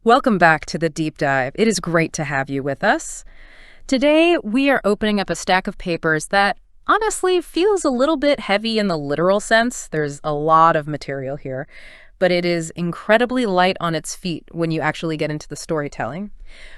Welcome back to the Deep Dive. It is great to have you with us. Today, we are opening up a stack of papers that honestly feels a little bit heavy in the literal sense. There's a lot of material here, but it is incredibly light on its feet when you actually get into the storytelling.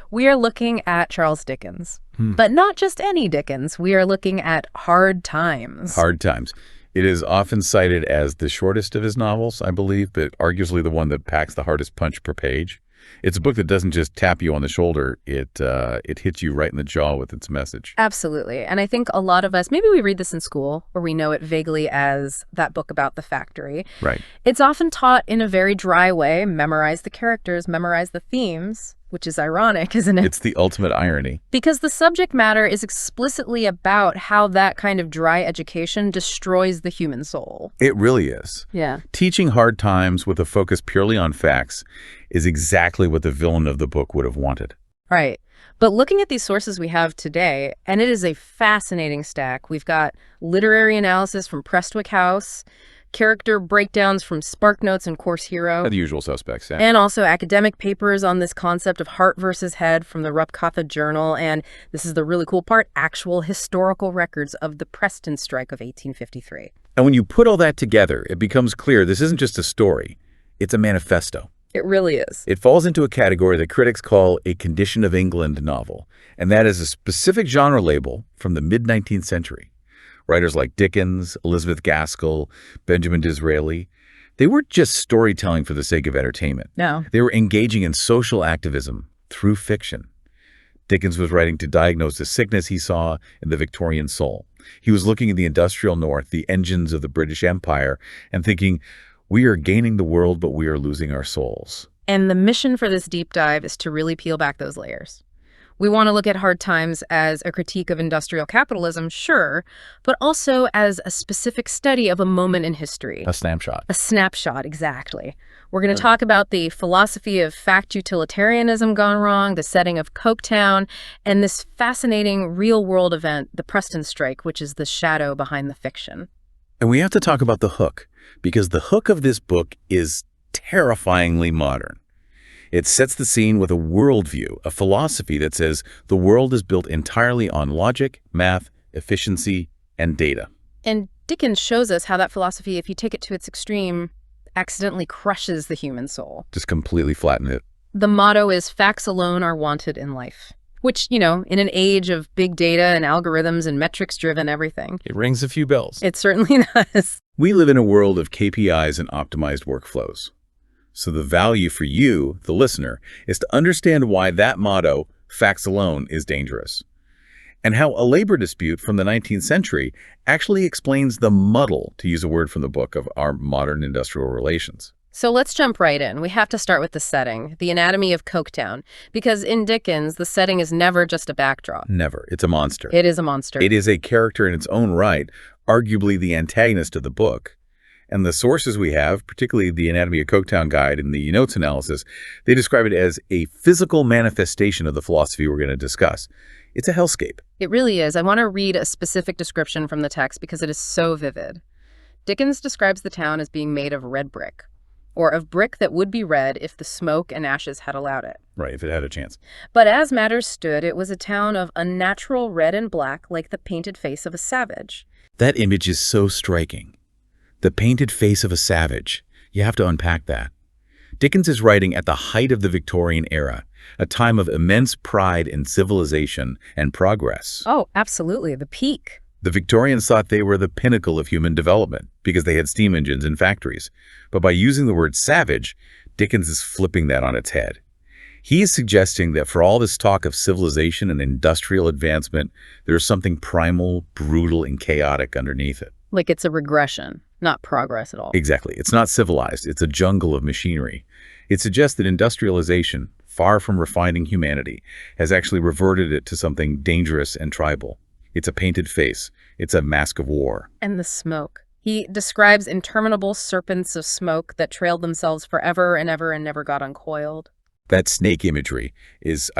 We are looking at Charles Dickens, but not just any Dickens. We are looking at Hard Times. Hard Times. It is often cited as the shortest of his novels, I believe, but arguably the one that packs the hardest punch per page. It's a book that doesn't just tap you on the shoulder, it hits you right in the jaw with its message. Absolutely. And I think a lot of us, maybe we read this in school, or we know it vaguely as that book about the factory. Right. It's often taught in a very dry way, memorize the characters, memorize the themes, which is ironic, isn't it? It's the ultimate irony. Because the subject matter is explicitly about how that kind of dry education destroys the human soul. It really is. Yeah. Teaching Hard Times with a focus purely on facts is exactly what the villain of the book would have wanted. Right. But looking at these sources we have today, and it is a fascinating stack. We've got literary analysis from Prestwick House, character breakdowns from SparkNotes and Course Hero, The usual suspects, yeah. and also academic papers on this concept of heart versus head from the Rupp-Katha Journal, and this is the really cool part, actual historical records of the Preston Strike of 1853. And when you put all that together, it becomes clear this isn't just a story, it's a manifesto. It really is. It falls into a category that critics call a Condition of England novel, and that is a specific genre label from the mid-19th century. Writers like Dickens, Elizabeth Gaskell, Benjamin Disraeli, they weren't just storytelling for the sake of entertainment. No. They were engaging in social activism through fiction. Dickens was writing to diagnose the sickness he saw in the Victorian soul. He was looking at the industrial North, the engines of the British Empire, and thinking, we are gaining the world, but we are losing our souls. And the mission for this deep dive is to really peel back those layers. We want to look at Hard Times as a critique of industrial capitalism, sure, but also as a specific study of a moment in history. A snapshot. A snapshot, exactly. We're going to talk about the philosophy of fact utilitarianism gone wrong, the setting of Coketown, and this fascinating real-world event, the Preston Strike, which is the shadow behind the fiction. And we have to talk about the hook, because the hook of this book is terrifyingly modern. It sets the scene with a worldview, a philosophy that says the world is built entirely on logic, math, efficiency, and data. And Dickens shows us how that philosophy, if you take it to its extreme, accidentally crushes the human soul. Just completely flatten it. The motto is, facts alone are wanted in life. Which, you know, in an age of big data and algorithms and metrics-driven everything. It rings a few bells. It certainly does. We live in a world of KPIs and optimized workflows. So the value for you, the listener, is to understand why that motto, facts alone, is dangerous. And how a labor dispute from the 19th century actually explains the muddle, to use a word from the book, of our modern industrial relations. So let's jump right in. We have to start with the setting, the anatomy of Coketown, because in Dickens, the setting is never just a backdrop. Never. It's a monster. It is a monster. It is a character in its own right, arguably the antagonist of the book. And the sources we have, particularly the Anatomy of Coketown Guide and the Notes analysis, they describe it as a physical manifestation of the philosophy we're going to discuss. It's a hellscape. It really is. I want to read a specific description from the text because it is so vivid. Dickens describes the town as being made of red brick, or of brick that would be red if the smoke and ashes had allowed it. Right, if it had a chance. But as matters stood, it was a town of unnatural red and black like the painted face of a savage. That image is so striking. The painted face of a savage. You have to unpack that. Dickens is writing at the height of the Victorian era, a time of immense pride in civilization and progress. Oh, absolutely. The peak. The Victorians thought they were the pinnacle of human development because they had steam engines and factories. But by using the word savage, Dickens is flipping that on its head. He is suggesting that for all this talk of civilization and industrial advancement, there's something primal, brutal, and chaotic underneath it. Like it's a regression, not progress at all. Exactly. It's not civilized. It's a jungle of machinery. It suggests that industrialization, far from refining humanity, has actually reverted it to something dangerous and tribal. It's a painted face. It's a mask of war. And the smoke. He describes interminable serpents of smoke that trailed themselves forever and ever and never got uncoiled. That snake imagery is,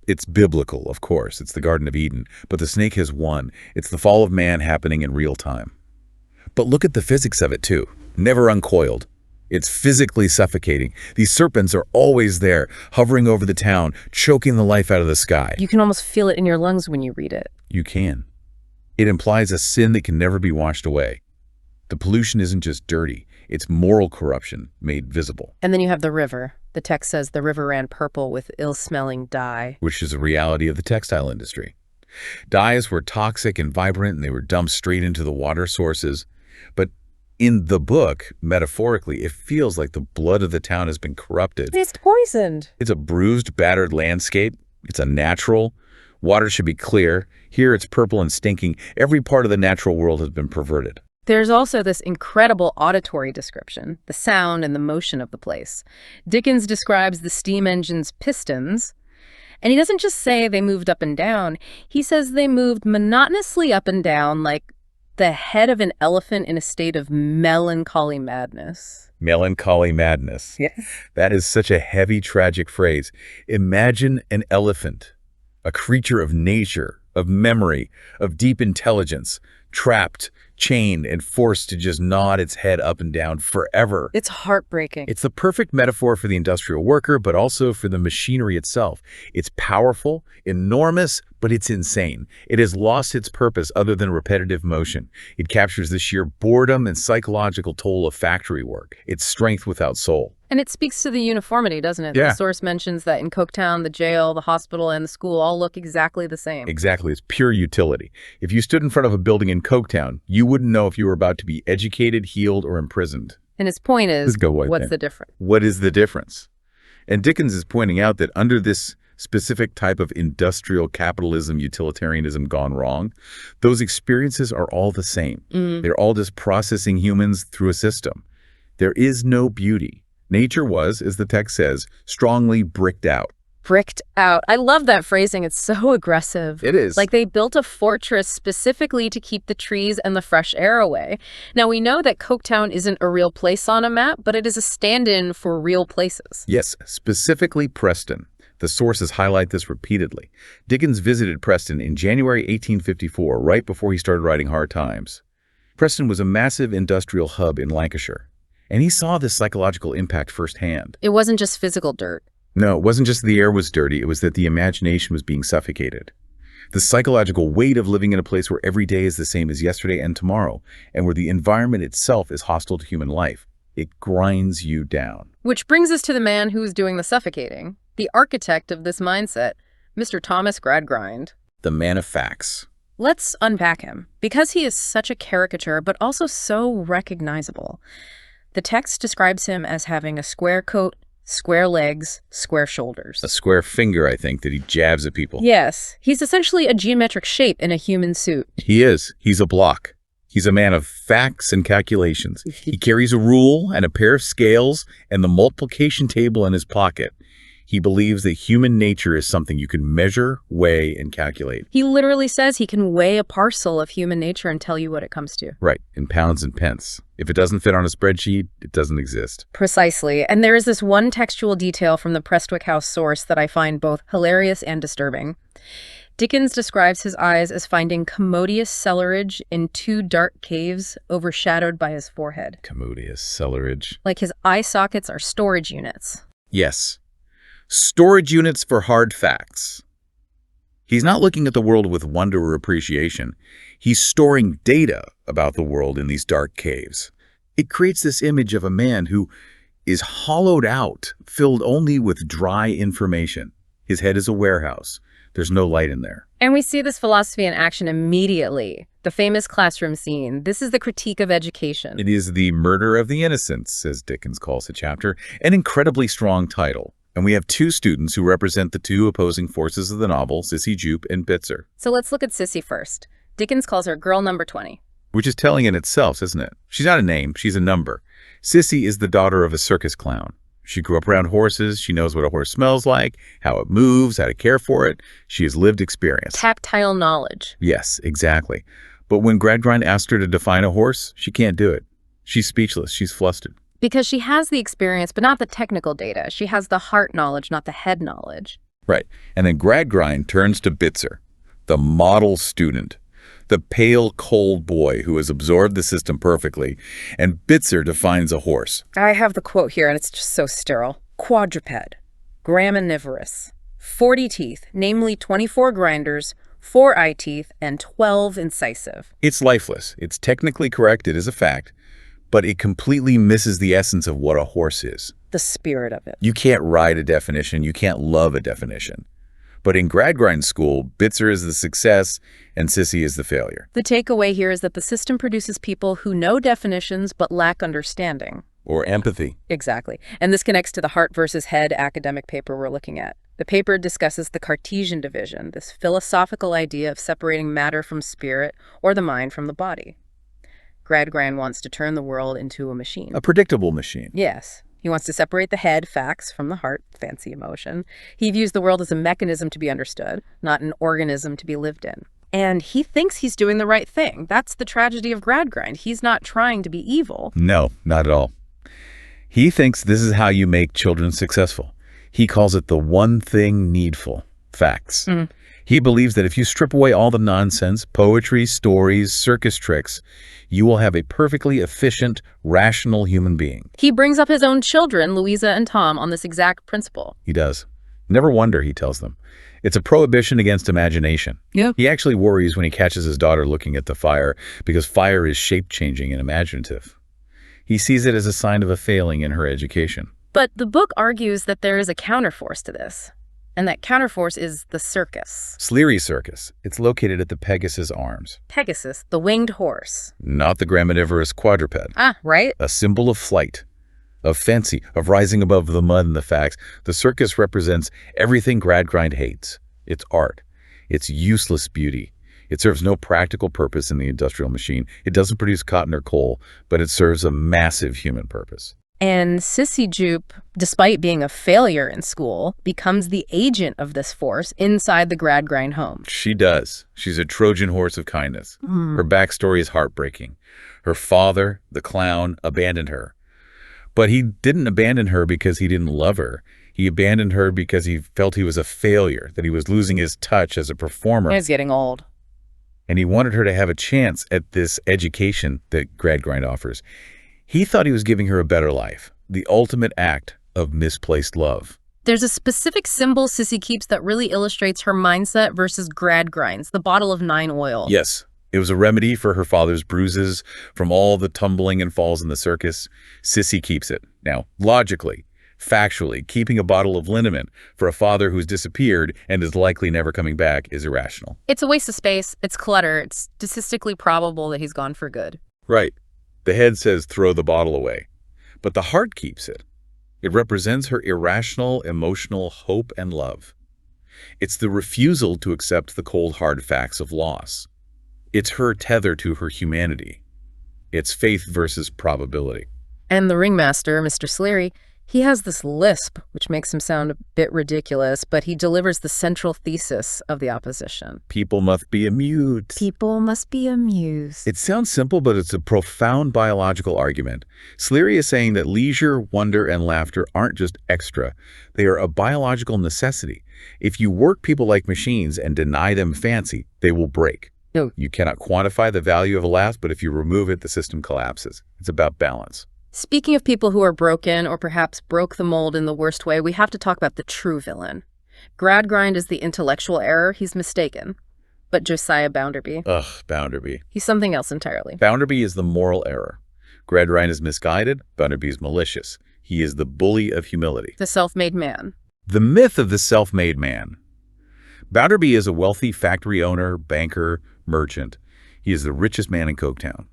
it's biblical, of course. It's the Garden of Eden. But the snake has won. It's the fall of man happening in real time. But look at the physics of it, too. Never uncoiled. It's physically suffocating. These serpents are always there, hovering over the town, choking the life out of the sky. You can almost feel it in your lungs when you read it. You can. It implies a sin that can never be washed away. The pollution isn't just dirty, it's moral corruption made visible. And then you have the river. The text says the river ran purple with ill-smelling dye. Which is a reality of the textile industry. Dyes were toxic and vibrant, and they were dumped straight into the water sources. But in the book, metaphorically, it feels like the blood of the town has been corrupted. It's poisoned. It's a bruised, battered landscape. It's unnatural. Water should be clear. Here it's purple and stinking. Every part of the natural world has been perverted. There's also this incredible auditory description, the sound and the motion of the place. Dickens describes the steam engine's pistons, and he doesn't just say they moved up and down. He says they moved monotonously up and down like the head of an elephant in a state of melancholy madness. Melancholy madness. Yes. That is such a heavy, tragic phrase. Imagine an elephant, a creature of nature, of memory, of deep intelligence, trapped, chained, and forced to just nod its head up and down forever. It's heartbreaking. It's the perfect metaphor for the industrial worker, but also for the machinery itself. It's powerful, enormous, but it's insane. It has lost its purpose other than repetitive motion. It captures the sheer boredom and psychological toll of factory work. It's strength without soul. And it speaks to the uniformity, doesn't it? Yeah. The source mentions that in Coketown, the jail, the hospital, and the school all look exactly the same. Exactly. It's pure utility. If you stood in front of a building in Coketown, you wouldn't know if you were about to be educated, healed, or imprisoned. And his point is, Let's go right what's there. the difference? What is the difference? And Dickens is pointing out that under this specific type of industrial capitalism, utilitarianism gone wrong, those experiences are all the same. They're all just processing humans through a system. There is no beauty. Nature was, as the text says, strongly bricked out. Bricked out. I love that phrasing. It's so aggressive. It is. Like they built a fortress specifically to keep the trees and the fresh air away. Now, we know that Coketown isn't a real place on a map, but it is a stand-in for real places. Yes, specifically Preston. The sources highlight this repeatedly. Dickens visited Preston in January 1854, right before he started writing Hard Times. Preston was a massive industrial hub in Lancashire, and he saw this psychological impact firsthand. It wasn't just physical dirt. No, it wasn't just the air was dirty, it was that the imagination was being suffocated. The psychological weight of living in a place where every day is the same as yesterday and tomorrow, and where the environment itself is hostile to human life. It grinds you down. Which brings us to the man who's doing the suffocating, the architect of this mindset, Mr. Thomas Gradgrind. The man of facts. Let's unpack him, because he is such a caricature, but also so recognizable. The text describes him as having a square coat, square legs, square shoulders. A square finger, I think, that he jabs at people. Yes, he's essentially a geometric shape in a human suit. He is. He's a block. He's a man of facts and calculations. He carries a rule and a pair of scales and the multiplication table in his pocket. He believes that human nature is something you can measure, weigh, and calculate. He literally says he can weigh a parcel of human nature and tell you what it comes to. Right, in pounds and pence. If it doesn't fit on a spreadsheet, it doesn't exist. Precisely. And there is this one textual detail from the Prestwick House source that I find both hilarious and disturbing. Dickens describes his eyes as finding commodious cellarage in two dark caves overshadowed by his forehead. Commodious cellarage. Like his eye sockets are storage units. Yes. Storage units for hard facts. He's not looking at the world with wonder or appreciation. He's storing data about the world in these dark caves. It creates this image of a man who is hollowed out, filled only with dry information. His head is a warehouse. There's no light in there. And we see this philosophy in action immediately. The famous classroom scene. This is the critique of education. It is the murder of the innocents, as Dickens calls the chapter, an incredibly strong title. And we have two students who represent the two opposing forces of the novel, Sissy Jupe and Bitzer. So let's look at Sissy first. Dickens calls her girl number 20. Which is telling in itself, isn't it? She's not a name, she's a number. Sissy is the daughter of a circus clown. She grew up around horses, she knows what a horse smells like, how it moves, how to care for it. She has lived experience. Tactile knowledge. Yes, exactly. But when Gradgrind asked her to define a horse, she can't do it. She's speechless, she's flustered. Because she has the experience, but not the technical data. She has the heart knowledge, not the head knowledge. Right. And then Gradgrind turns to Bitzer, the model student, the pale, cold boy who has absorbed the system perfectly, and Bitzer defines a horse. I have the quote here, and it's just so sterile. Quadruped, graminivorous, 40 teeth, namely 24 grinders, 4 eye teeth, and 12 incisive. It's lifeless. It's technically correct, it is a fact, but it completely misses the essence of what a horse is. The spirit of it. You can't ride a definition, you can't love a definition. But in Gradgrind School, Bitzer is the success and Sissy is the failure. The takeaway here is that the system produces people who know definitions but lack understanding. Or empathy. Exactly. And this connects to the heart versus head academic paper we're looking at. The paper discusses the Cartesian division, this philosophical idea of separating matter from spirit or the mind from the body. Gradgrind wants to turn the world into a machine. A predictable machine. Yes. He wants to separate the head, facts, from the heart, fancy emotion. He views the world as a mechanism to be understood, not an organism to be lived in. And he thinks he's doing the right thing. That's the tragedy of Gradgrind. He's not trying to be evil. No, not at all. He thinks this is how you make children successful. He calls it the one thing needful, facts. He believes that if you strip away all the nonsense, poetry, stories, circus tricks, you will have a perfectly efficient, rational human being. He brings up his own children, Louisa and Tom, on this exact principle. He does. Never wonder, he tells them. It's a prohibition against imagination. Yeah. He actually worries when he catches his daughter looking at the fire because fire is shape-changing and imaginative. He sees it as a sign of a failing in her education. But the book argues that there is a counterforce to this, and that counterforce is the circus. Sleary Circus. It's located at the Pegasus Arms. Pegasus, the winged horse. Not the graminivorous quadruped. Ah, right? A symbol of flight, of fancy, of rising above the mud and the facts. The circus represents everything Gradgrind hates. It's art. It's useless beauty. It serves no practical purpose in the industrial machine. It doesn't produce cotton or coal, but it serves a massive human purpose. And Sissy Jupe, despite being a failure in school, becomes the agent of this force inside the Gradgrind home. She does. She's a Trojan horse of kindness. Her backstory is heartbreaking. Her father, the clown, abandoned her. But he didn't abandon her because he didn't love her. He abandoned her because he felt he was a failure, that he was losing his touch as a performer. He's getting old. And he wanted her to have a chance at this education that Gradgrind offers. He thought he was giving her a better life, the ultimate act of misplaced love. There's a specific symbol Sissy keeps that really illustrates her mindset versus Gradgrind's, the bottle of 9 oil. Yes, it was a remedy for her father's bruises from all the tumbling and falls in the circus. Sissy keeps it. Now, logically, factually, keeping a bottle of liniment for a father who's disappeared and is likely never coming back is irrational. It's a waste of space. It's clutter. It's statistically probable that he's gone for good. Right. The head says throw the bottle away, but the heart keeps it. It represents her irrational, emotional hope and love. It's the refusal to accept the cold, hard facts of loss. It's her tether to her humanity. It's faith versus probability. And the ringmaster, Mr. Sleary, he has this lisp, which makes him sound a bit ridiculous, but he delivers the central thesis of the opposition. People must be amused. People must be amused. It sounds simple, but it's a profound biological argument. Sleary is saying that leisure, wonder, and laughter aren't just extra. They are a biological necessity. If you work people like machines and deny them fancy, they will break. No. You cannot quantify the value of a laugh, but if you remove it, the system collapses. It's about balance. Speaking of people who are broken or perhaps broke the mold in the worst way, we have to talk about the true villain. Gradgrind is the intellectual error. He's mistaken. But Josiah Bounderby, Ugh, Bounderby. he's something else entirely. Bounderby is the moral error. Gradgrind is misguided. Bounderby is malicious. He is the bully of humility. The self-made man. The myth of the self-made man. Bounderby is a wealthy factory owner, banker, merchant. He is the richest man in Coketown.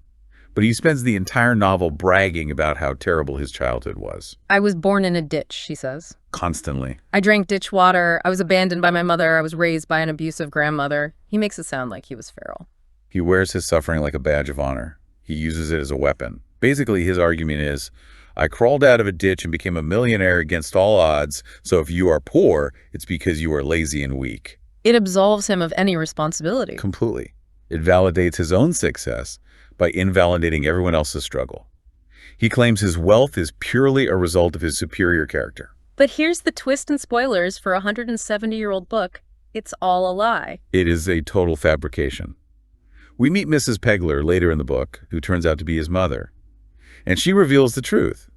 But he spends the entire novel bragging about how terrible his childhood was. I was born in a ditch, he says. Constantly. I drank ditch water. I was abandoned by my mother. I was raised by an abusive grandmother. He makes it sound like he was feral. He wears his suffering like a badge of honor. He uses it as a weapon. Basically, his argument is, I crawled out of a ditch and became a millionaire against all odds, so if you are poor, it's because you are lazy and weak. It absolves him of any responsibility. Completely. It validates his own success by invalidating everyone else's struggle. He claims his wealth is purely a result of his superior character. But here's the twist and spoilers for a 170-year-old book. It's all a lie. It is a total fabrication. We meet Mrs. Pegler later in the book, who turns out to be his mother. And she reveals the truth.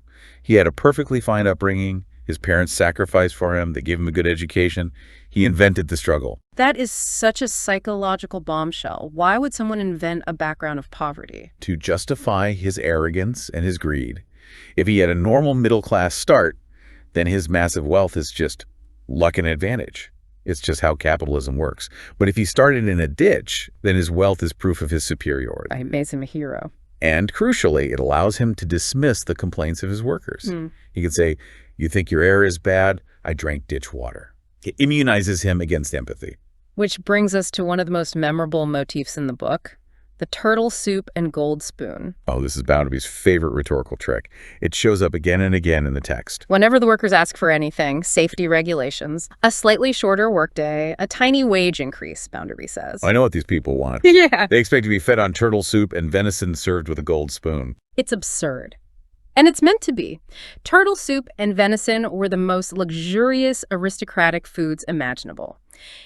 He had a perfectly fine upbringing. His parents sacrificed for him. They gave him a good education. He invented the struggle. That is such a psychological bombshell. Why would someone invent a background of poverty? To justify his arrogance and his greed. If he had a normal middle-class start, then his massive wealth is just luck and advantage. It's just how capitalism works. But if he started in a ditch, then his wealth is proof of his superiority. It makes him a hero. And crucially, it allows him to dismiss the complaints of his workers. He can say, "You think your air is bad? I drank ditch water." It immunizes him against empathy. Which brings us to one of the most memorable motifs in the book, the turtle soup and gold spoon. Oh, this is Bounderby's favorite rhetorical trick. It shows up again and again in the text. Whenever the workers ask for anything, safety regulations, a slightly shorter workday, a tiny wage increase, Bounderby says. I know what these people want. Yeah. They expect to be fed on turtle soup and venison served with a gold spoon. It's absurd. And it's meant to be. Turtle soup and venison were the most luxurious aristocratic foods imaginable.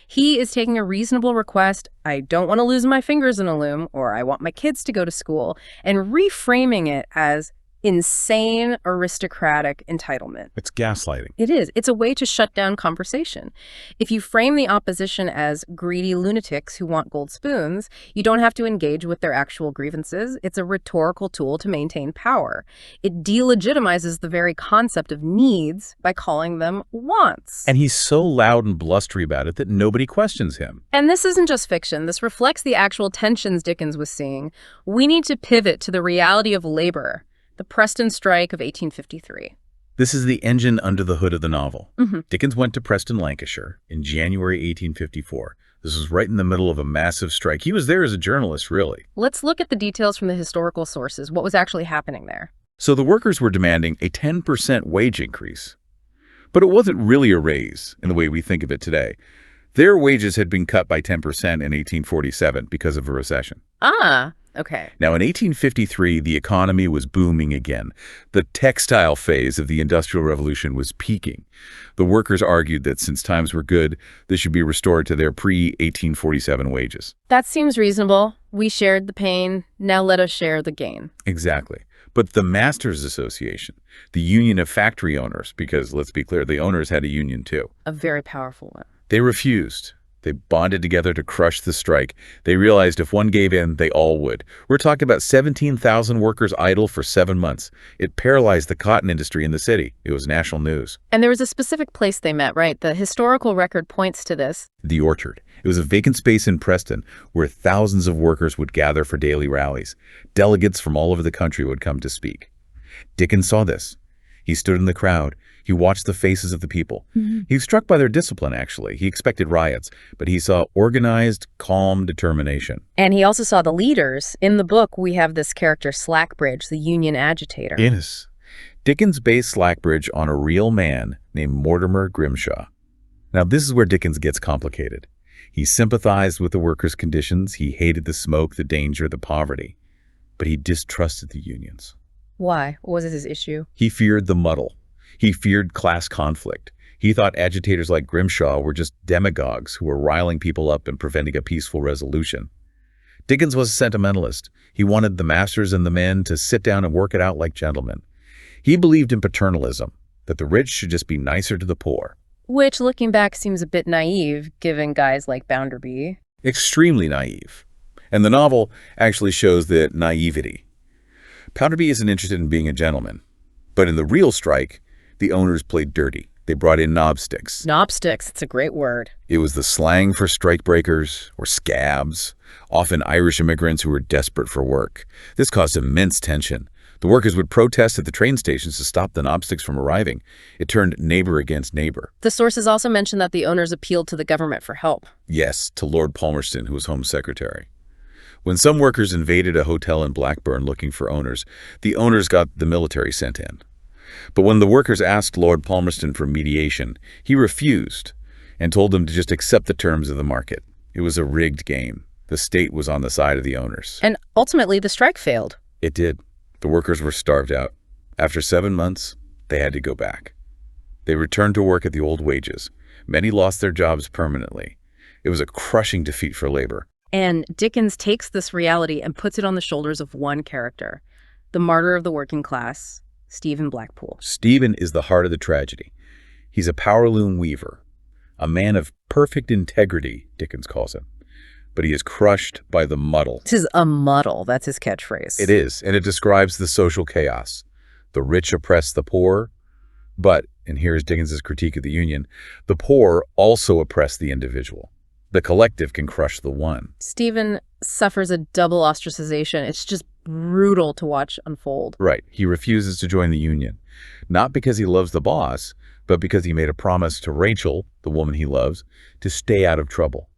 He is taking a reasonable request, I don't want to lose my fingers in a loom, or I want my kids to go to school, and reframing it as insane aristocratic entitlement. It's gaslighting. It is. It's a way to shut down conversation. If you frame the opposition as greedy lunatics who want gold spoons, you don't have to engage with their actual grievances. It's a rhetorical tool to maintain power. It delegitimizes the very concept of needs by calling them wants. And he's so loud and blustery about it that nobody questions him. And this isn't just fiction. This reflects the actual tensions Dickens was seeing. We need to pivot to the reality of labor. The Preston Strike of 1853. This is the engine under the hood of the novel. Dickens went to Preston, Lancashire in January 1854. This was right in the middle of a massive strike. He was there as a journalist, really. Let's look at the details from the historical sources. What was actually happening there? So the workers were demanding a 10% wage increase. But it wasn't really a raise in the way we think of it today. Their wages had been cut by 10% in 1847 because of a recession. Okay. Now, in 1853, the economy was booming again. The textile phase of the Industrial Revolution was peaking. The workers argued that since times were good, they should be restored to their pre-1847 wages. That seems reasonable. We shared the pain. Now let us share the gain. Exactly. But the Masters Association, the union of factory owners, because let's be clear, the owners had a union too. A very powerful one. They refused. They bonded together to crush the strike. They realized if one gave in, they all would. We're talking about 17,000 workers idle for 7 months. It paralyzed the cotton industry in the city. It was national news. And there was a specific place they met, right? The historical record points to this. The Orchard. It was a vacant space in Preston where thousands of workers would gather for daily rallies. Delegates from all over the country would come to speak. Dickens saw this. He stood in the crowd. He watched the faces of the people. He was struck by their discipline, actually. He expected riots, but he saw organized, calm determination. And he also saw the leaders. In the book, we have this character, Slackbridge, the union agitator. Yes. Dickens based Slackbridge on a real man named Mortimer Grimshaw. Now, this is where Dickens gets complicated. He sympathized with the workers' conditions. He hated the smoke, the danger, the poverty. But he distrusted the unions. Why? What was his issue? He feared the muddle. He feared class conflict. He thought agitators like Grimshaw were just demagogues who were riling people up and preventing a peaceful resolution. Dickens was a sentimentalist. He wanted the masters and the men to sit down and work it out like gentlemen. He believed in paternalism, that the rich should just be nicer to the poor. Which, looking back, seems a bit naive, given guys like Bounderby. Extremely naive. And the novel actually shows the naivety. Bounderby isn't interested in being a gentleman. But in the real strike, the owners played dirty. They brought in knobsticks. Knobsticks, it's a great word. It was the slang for strikebreakers or scabs, often Irish immigrants who were desperate for work. This caused immense tension. The workers would protest at the train stations to stop the knobsticks from arriving. It turned neighbor against neighbor. The sources also mention that the owners appealed to the government for help. Yes, to Lord Palmerston, who was Home Secretary. When some workers invaded a hotel in Blackburn looking for owners, the owners got the military sent in. But when the workers asked Lord Palmerston for mediation, he refused and told them to just accept the terms of the market. It was a rigged game. The state was on the side of the owners. And ultimately, the strike failed. It did. The workers were starved out. After 7 months, they had to go back. They returned to work at the old wages. Many lost their jobs permanently. It was a crushing defeat for labor. And Dickens takes this reality and puts it on the shoulders of one character, the martyr of the working class, Stephen Blackpool. Stephen is the heart of the tragedy. He's a power loom weaver, a man of perfect integrity, Dickens calls him. But he is crushed by the muddle. This is a muddle. That's his catchphrase. It is, and it describes the social chaos. The rich oppress the poor, but, and here's Dickens's critique of the Union, the poor also oppress the individual. The collective can crush the one. Stephen suffers a double ostracization. It's just brutal to watch unfold. Right. He refuses to join the Union, not because he loves the boss, but because he made a promise to Rachel, the woman he loves, to stay out of trouble.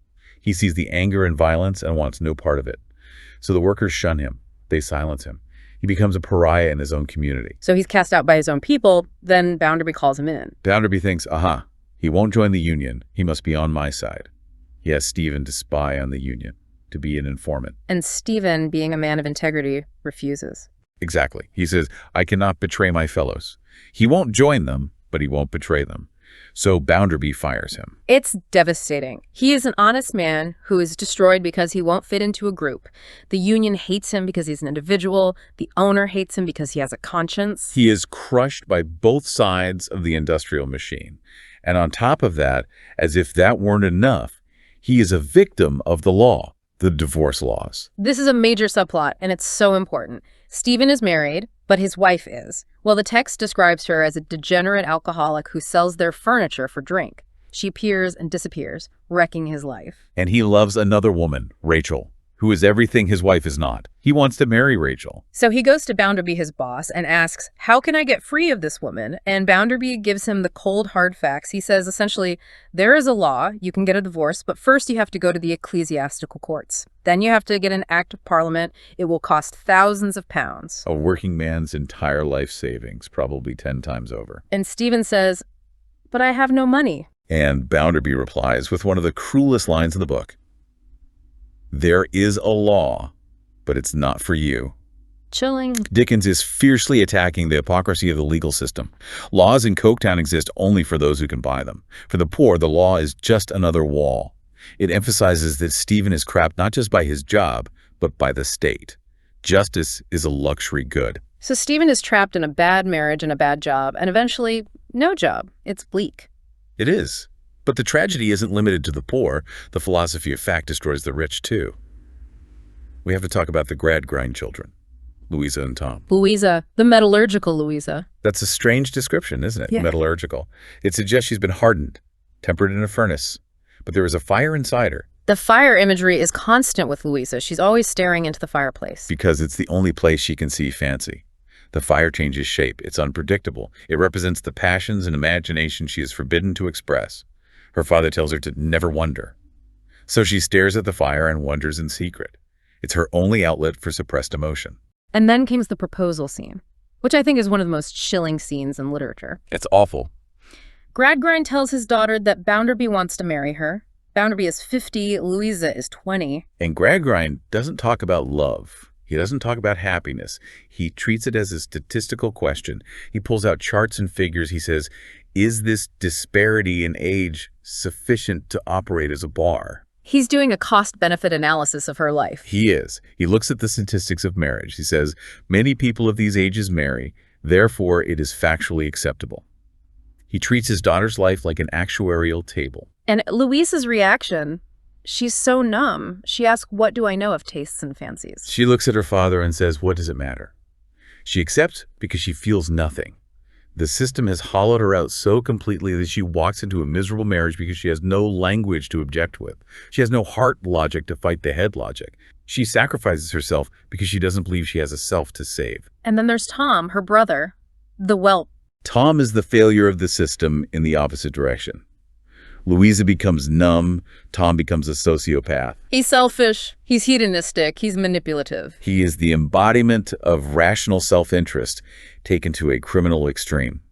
He sees the anger and violence and wants no part of it. So the workers shun him. They silence him. He becomes a pariah in his own community. So he's cast out by his own people. Then Bounderby calls him in. Bounderby thinks, aha, he won't join the Union. He must be on my side. He has Stephen to spy on the Union, to be an informant. And Stephen, being a man of integrity, refuses. Exactly. He says, I cannot betray my fellows. He won't join them, but he won't betray them. So Bounderby fires him. It's devastating. He is an honest man who is destroyed because he won't fit into a group. The Union hates him because he's an individual. The owner hates him because he has a conscience. He is crushed by both sides of the industrial machine. And on top of that, as if that weren't enough, he is a victim of the law, the divorce laws. This is a major subplot, and it's so important. Stephen is married, but his wife is. Well, the text describes her as a degenerate alcoholic who sells their furniture for drink. She appears and disappears, wrecking his life. And he loves another woman, Rachel, who is everything his wife is not. He wants to marry Rachel. So he goes to Bounderby, his boss, and asks, how can I get free of this woman? And Bounderby gives him the cold, hard facts. He says, essentially, there is a law, you can get a divorce, but first you have to go to the ecclesiastical courts. Then you have to get an act of parliament. It will cost thousands of pounds. A working man's entire life savings, probably 10 times over. And Stephen says, but I have no money. And Bounderby replies with one of the cruelest lines in the book. There is a law, but it's not for you. Chilling. Dickens is fiercely attacking the hypocrisy of the legal system. Laws in Coketown exist only for those who can buy them. For the poor, the law is just another wall. It emphasizes that Stephen is trapped not just by his job, but by the state. Justice is a luxury good. So Stephen is trapped in a bad marriage and a bad job, and eventually, no job. It's bleak. It is. But the tragedy isn't limited to the poor. The philosophy of fact destroys the rich, too. We have to talk about the Gradgrind children, Louisa and Tom. Louisa, the metallurgical Louisa. That's a strange description, isn't it? Yeah. Metallurgical. It suggests she's been hardened, tempered in a furnace. But there is a fire inside her. The fire imagery is constant with Louisa. She's always staring into the fireplace. Because it's the only place she can see fancy. The fire changes shape. It's unpredictable. It represents the passions and imagination she is forbidden to express. Her father tells her to never wonder. So she stares at the fire and wonders in secret. It's her only outlet for suppressed emotion. And then comes the proposal scene, which I think is one of the most chilling scenes in literature. It's awful. Gradgrind tells his daughter that Bounderby wants to marry her. Bounderby is 50, Louisa is 20. And Gradgrind doesn't talk about love. He doesn't talk about happiness. He treats it as a statistical question. He pulls out charts and figures. He says, is this disparity in age sufficient to operate as a bar? He's doing a cost-benefit analysis of her life. He is. He looks at the statistics of marriage. He says, many people of these ages marry, therefore it is factually acceptable. He treats his daughter's life like an actuarial table. And Louisa's reaction, she's so numb. She asks, what do I know of tastes and fancies? She looks at her father and says, what does it matter? She accepts because she feels nothing. The system has hollowed her out so completely that she walks into a miserable marriage because she has no language to object with. She has no heart logic to fight the head logic. She sacrifices herself because she doesn't believe she has a self to save. And then there's Tom, her brother, the whelp. Tom is the failure of the system in the opposite direction. Louisa becomes numb. Tom becomes a sociopath. He's selfish. He's hedonistic. He's manipulative. He is the embodiment of rational self-interest taken to a criminal extreme.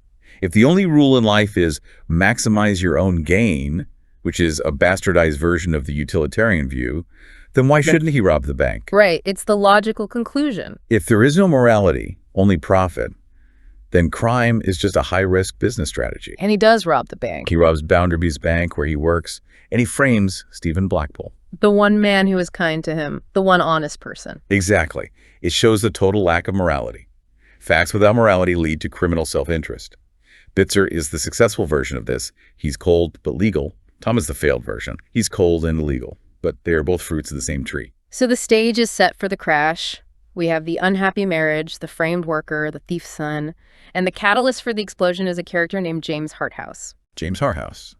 If the only rule in life is maximize your own gain, which is a bastardized version of the utilitarian view, then why shouldn't he rob the bank? Right. It's the logical conclusion. If there is no morality, only profit, then crime is just a high-risk business strategy. And he does rob the bank. He robs Bounderby's bank where he works, and he frames Stephen Blackpool. The one man who is kind to him, the one honest person. Exactly. It shows the total lack of morality. Facts without morality lead to criminal self-interest. Bitzer is the successful version of this. He's cold but legal. Tom is the failed version. He's cold and illegal, but they are both fruits of the same tree. So the stage is set for the crash. We have the unhappy marriage, the framed worker, the thief's son, and the catalyst for the explosion is a character named James Harthouse. James Harthouse,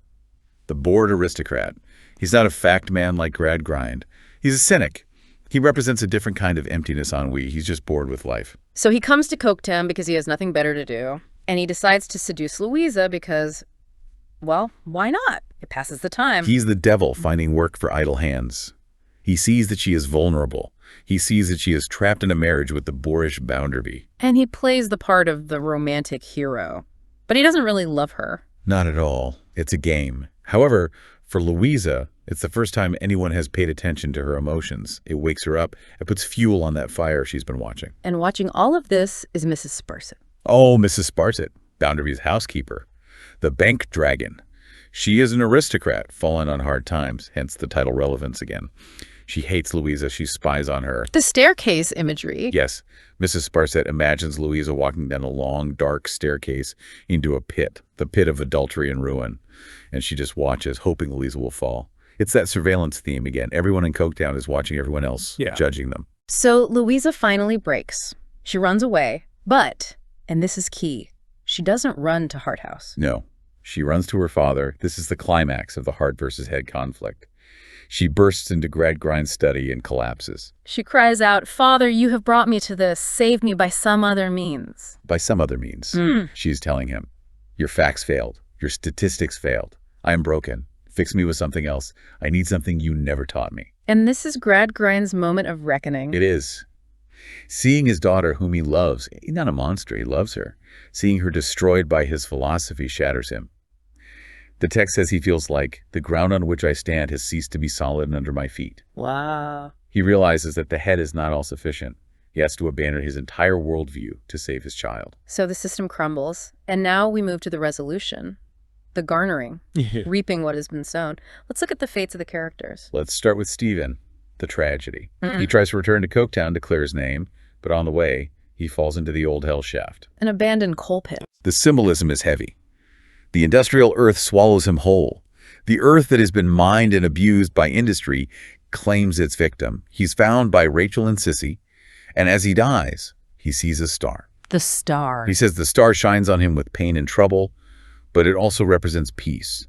the bored aristocrat. He's not a fact man like Gradgrind. He's a cynic. He represents a different kind of emptiness ennui. He's just bored with life. So he comes to Coketown because he has nothing better to do, and he decides to seduce Louisa because, well, why not? It passes the time. He's the devil finding work for idle hands. He sees that she is vulnerable. He sees that she is trapped in a marriage with the boorish Bounderby. And he plays the part of the romantic hero. But he doesn't really love her. Not at all. It's a game. However, for Louisa, it's the first time anyone has paid attention to her emotions. It wakes her up. It puts fuel on that fire she's been watching. And watching all of this is Mrs. Sparsit. Oh, Mrs. Sparsit, Bounderby's housekeeper. The bank dragon. She is an aristocrat, fallen on hard times, hence the title relevance again. She hates Louisa. She spies on her. The staircase imagery. Yes, Mrs. Sparsit imagines Louisa walking down a long, dark staircase into a pit, the pit of adultery and ruin. And she just watches, hoping Louisa will fall. It's that surveillance theme again. Everyone in Coketown is watching everyone else, judging them. So Louisa finally breaks. She runs away, but, and this is key, she doesn't run to Harthouse. No, she runs to her father. This is the climax of the heart versus head conflict. She bursts into Gradgrind's study and collapses. She cries out, "Father, you have brought me to this. Save me by some other means." By some other means, she is telling him, your facts failed. Your statistics failed. I am broken. Fix me with something else. I need something you never taught me. And this is Gradgrind's moment of reckoning. It is. Seeing his daughter, whom he loves, he's not a monster, he loves her. Seeing her destroyed by his philosophy shatters him. The text says he feels like, the ground on which I stand has ceased to be solid under my feet. Wow. He realizes that the head is not all sufficient. He has to abandon his entire worldview to save his child. So the system crumbles, and now we move to the resolution. The garnering, reaping what has been sown. Let's look at the fates of the characters. Let's start with Stephen, the tragedy. He tries to return to Coketown to clear his name, but on the way, he falls into the old hell shaft. An abandoned coal pit. The symbolism is heavy. The industrial earth swallows him whole. The earth that has been mined and abused by industry claims its victim. He's found by Rachel and Sissy, and as he dies, he sees a star. The star. He says the star shines on him with pain and trouble, but it also represents peace.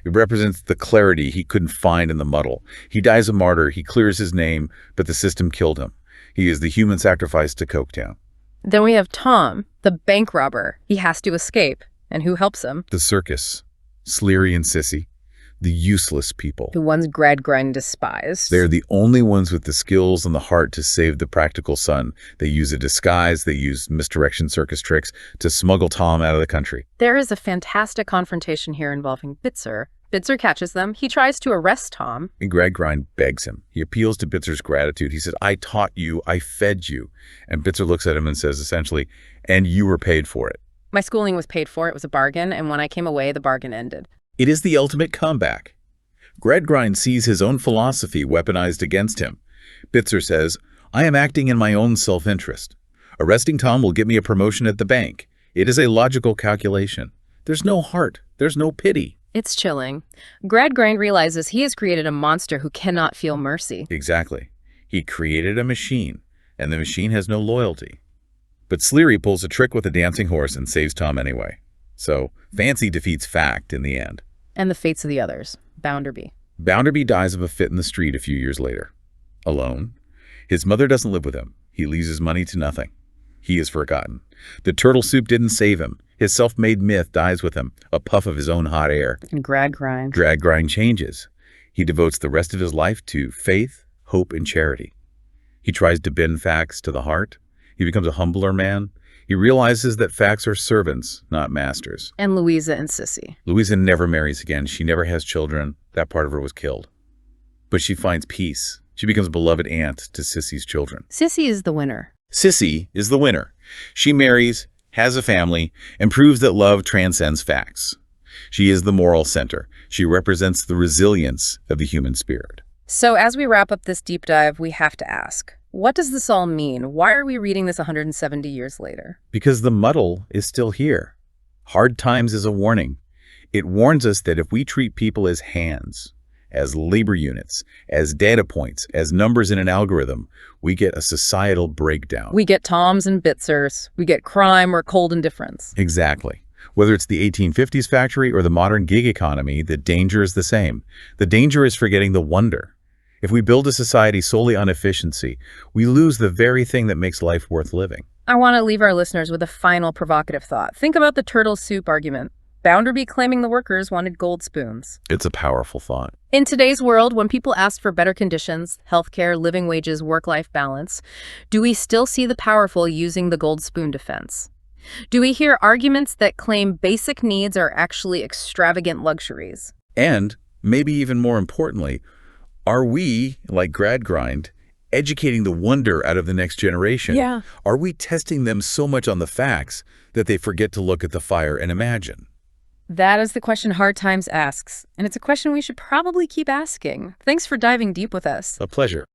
It represents the clarity he couldn't find in the muddle. He dies a martyr, he clears his name, but the system killed him. He is the human sacrifice to Coketown. Then we have Tom, the bank robber. He has to escape. And who helps him? The circus, Sleary and Sissy, the useless people. Who once Gradgrind despised. They're the only ones with the skills and the heart to save the practical son. They use a disguise, they use misdirection circus tricks to smuggle Tom out of the country. There is a fantastic confrontation here involving Bitzer. Bitzer catches them. He tries to arrest Tom. And Gradgrind begs him. He appeals to Bitzer's gratitude. He says, I taught you, I fed you. And Bitzer looks at him and says essentially, and you were paid for it. My schooling was paid for. It was a bargain. And when I came away, the bargain ended. It is the ultimate comeback. Gradgrind sees his own philosophy weaponized against him. Bitzer says, I am acting in my own self-interest. Arresting Tom will get me a promotion at the bank. It is a logical calculation. There's no heart. There's no pity. It's chilling. Gradgrind realizes he has created a monster who cannot feel mercy. Exactly. He created a machine, and the machine has no loyalty. But Sleary pulls a trick with a dancing horse and saves Tom anyway. So, fancy defeats fact in the end. And the fates of the others. Bounderby. Bounderby dies of a fit in the street a few years later. Alone. His mother doesn't live with him. He leaves his money to nothing. He is forgotten. The turtle soup didn't save him. His self-made myth dies with him, a puff of his own hot air. And Gradgrind. Gradgrind changes. He devotes the rest of his life to faith, hope, and charity. He tries to bend facts to the heart. He becomes a humbler man. He realizes that facts are servants, not masters. And Louisa and Sissy. Louisa never marries again. She never has children. That part of her was killed. But she finds peace. She becomes a beloved aunt to Sissy's children. Sissy is the winner. Sissy is the winner. She marries has a family, and proves that love transcends facts. She is the moral center. She represents the resilience of the human spirit. So as we wrap up this deep dive, we have to ask, what does this all mean? Why are we reading this 170 years later? Because the muddle is still here. Hard Times is a warning. It warns us that if we treat people as hands, as labor units, as data points, as numbers in an algorithm, we get a societal breakdown. We get Toms and Bitzers. We get crime or cold indifference. Exactly. Whether it's the 1850s factory or the modern gig economy, the danger is the same. The danger is forgetting the wonder. If we build a society solely on efficiency, we lose the very thing that makes life worth living. I want to leave our listeners with a final provocative thought. Think about the turtle soup argument. Bounderby claiming the workers wanted gold spoons. It's a powerful thought. In today's world, when people ask for better conditions, healthcare, living wages, work-life balance, do we still see the powerful using the gold spoon defense? Do we hear arguments that claim basic needs are actually extravagant luxuries? And, maybe even more importantly, are we, like Gradgrind, educating the wonder out of the next generation? Yeah. Are we testing them so much on the facts that they forget to look at the fire and imagine? That is the question Hard Times asks, and it's a question we should probably keep asking. Thanks for diving deep with us. A pleasure.